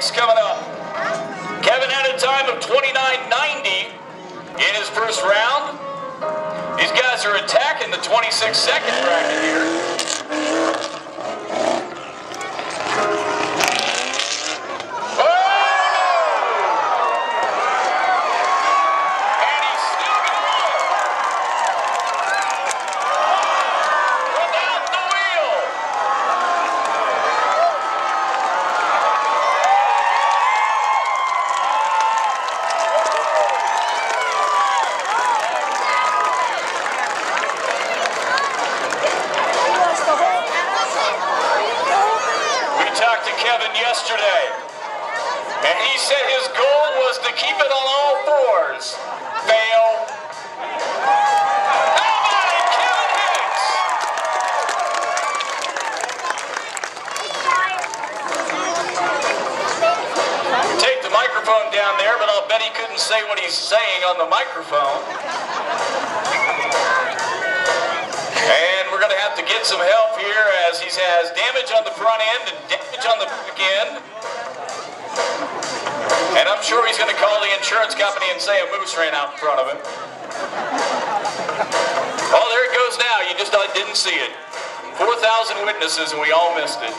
Hicks coming up. Kevin had a time of 29.90 in his first round. These guys are attacking the 26-second bracket here. Kevin yesterday, and he said his goal was to keep it on all fours. Fail. How about it, Kevin Hicks? Take the microphone down there, but I'll bet he couldn't say what he's saying on the microphone. And we're going to have to get some help here as he has damage on the front end and damage on the back end. And I'm sure he's going to call the insurance company and say a moose ran out in front of him. Oh, there it goes now. You just didn't see it. 4,000 witnesses and we all missed it.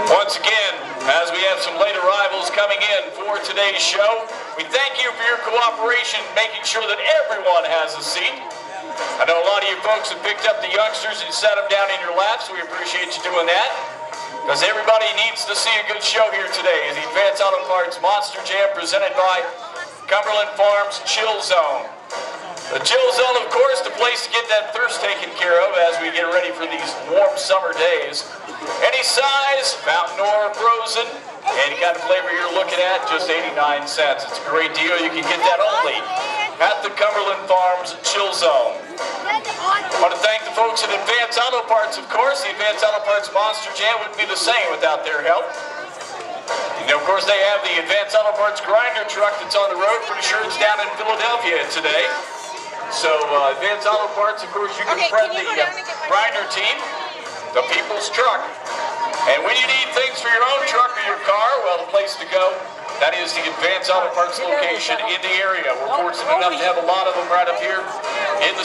Once again, as we have some late arrivals coming in for today's show, we thank you for your cooperation, making sure that everyone has a seat. I know a lot of you folks have picked up the youngsters and set them down in your laps. We appreciate you doing that, because everybody needs to see a good show here today. The Advance Auto Parts Monster Jam presented by Cumberland Farms Chill Zone. The Chill Zone, of course, the place to get that thirst taken care of as we get ready for these warm summer days. Any size, fountain or frozen, any kind of flavor you're looking at, just 89 cents. It's a great deal. You can get that only at the Cumberland Farms Chill Zone. I want to thank the folks at Advance Auto Parts, of course. The Advance Auto Parts Monster Jam wouldn't be the same without their help. And of course, they have the Advance Auto Parts grinder truck that's on the road. Pretty sure it's down in Philadelphia today. So, Advance Auto Parts, of course, you can friend the grinder team, the people's truck. And when you need things for your own truck or your car, well, the place to go, that is the Advance Auto Parts location in the area. We're fortunate enough to have a lot of them right up here in the